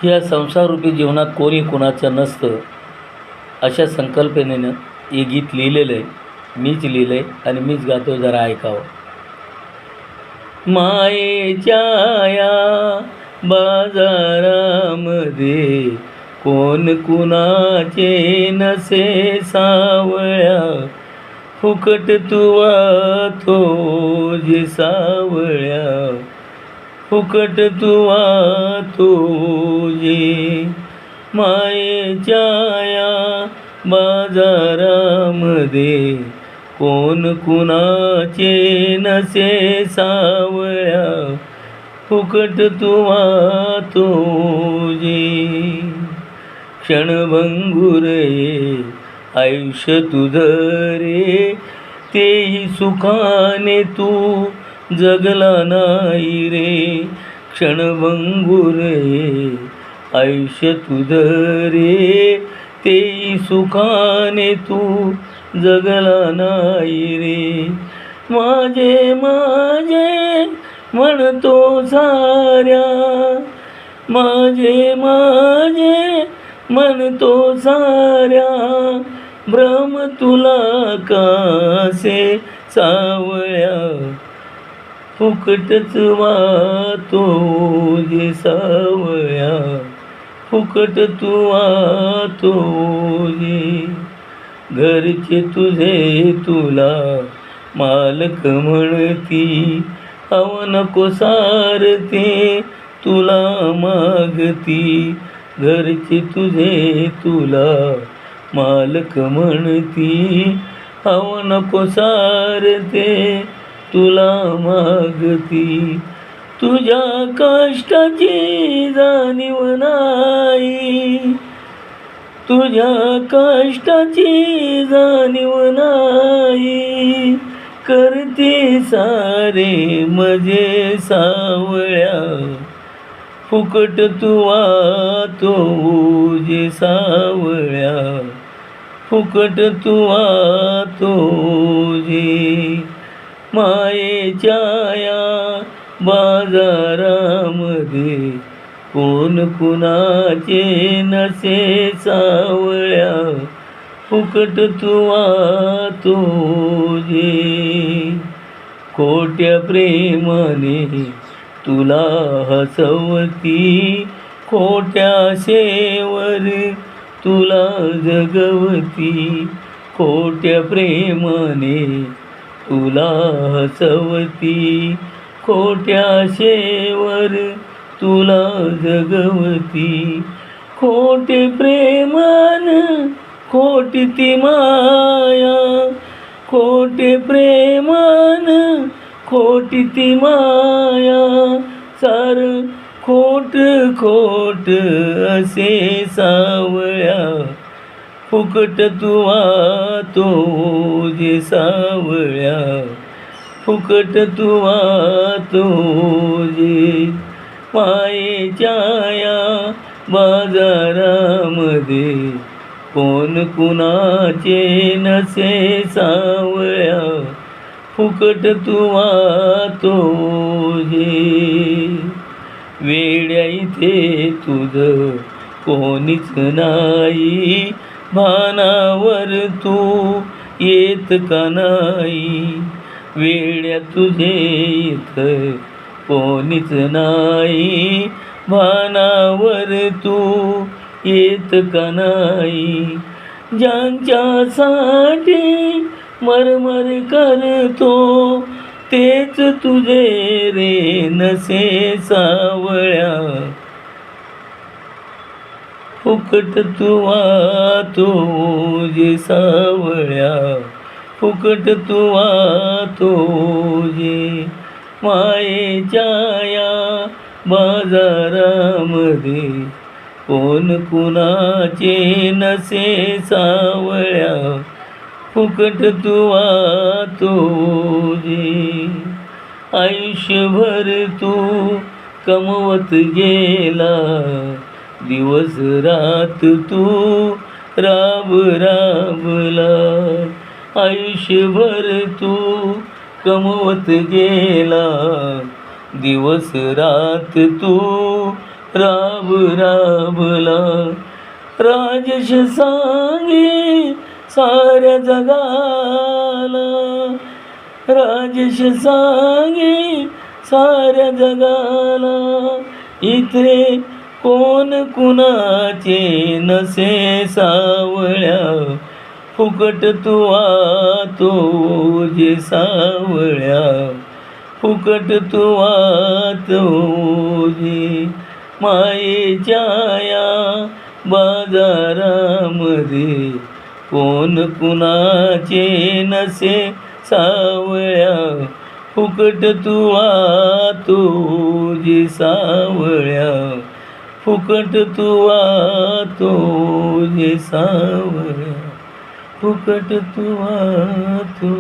या संसाररूपी जीवनात कोणी कुणाचं नसतं अशा संकल्पनेनं हे गीत लिहिलेलं आहे. मीच लिहिलं आहे आणि मीच गातो, जरा ऐकावं. मायेच्या या बाजारामध्ये कोण कुणाचे नसे सावळ्या, फुकट तू वाहतो जे सावळ्या, फुकट तू वाहतो जे. मायेच्या या बाजारामध्ये कोण कुणाचे नसे सावळ्या, फुकट तू वाहतो जे. क्षणभंगुर ये आयुष्य तुझं रे, तेही सुखाने तू जगला नाही रे. क्षणभंगुर ये आयुष्य तुझं रे, तेही सुखाने तू जगला नाही रे. माझे माझे म्हणतो साऱ्या, माझे माझे म्हणतो साऱ्या, भ्रम तुला कासे सावळ्या, फुकटच वाहतो जे सावळ्या, फुकट तू वाहतो जे. घरचे तुझे तुला मालक म्हणती, हवं नको सारते तुला मागती. घरचे तुझे तुला मालक म्हणती, हवं नको सारते तुला मागती. तुझ्या कष्टाची जाणीव नाही, तुझ्या कष्टाची जाणीव नाही, करते सारे मजे सावळ्या, फुकट तू वाहतो जे सावळ्या, फुकट तू वाहतो जे. मायेच्या या बाजारामध्ये कोण कुणाचे नसे सावळ्या, फुकट तू वाहतो जे. खोट्या प्रेमाने तुला हसवती, खोट्या आशेवर तुला जगवती. खोट्या प्रेमाने तुला हसवती, खोट्या आशेवर तुला जगवती. खोटे प्रेमान खोटी ती माया, खोटे प्रेमान खोटी ती माया, सार खोट खोट असे सावळ्या, फुकट तू वाहतो जे सावळ्या, फुकट तू वाहतो जे. मायेच्या या बाजारामध्ये कोण कुणाचे नसे सावळ्या, फुकट तू वाहतो जे. वेड्या इथे तुझं कोणीच नाही, भानावर तू येत का नाही. वेड्या तुझे इथं कोणीच नाही, भानावर तू येत का नाही. ज्यांच्यासाठी मरमर करतो, तेच तुझे रे नसे सावळ्या, फुकट तू वाहतो जे सावळ्या, फुकट तू वाहतो जे. मायेच्या या बाजारामध्ये कोण कुणाचे नसे सावळ्या, फुकट तू वाहतो जे. आयुष्यभर तू कमवत गेला, दिवस रात तू राब राबला. आयुष्यभर तू कमवत गेला, दिवस रात तू राब राबला राजेश सांगे साऱ्या जगाला, राजेश सांगे साऱ्या जगाला, इथे कोण कुणाचे नसे सावळ्या, फुकट तू वाहतो जे सावळ्या, फुकट तू वाहतो जे. मायेच्या या बाजारामध्ये कोण कुणाचे नसे सावळ्या, फुकट तू वाहतो जे सावळ्या, फुकट तू वाहतो जे सावळ्या, फुकट तू वाहतो.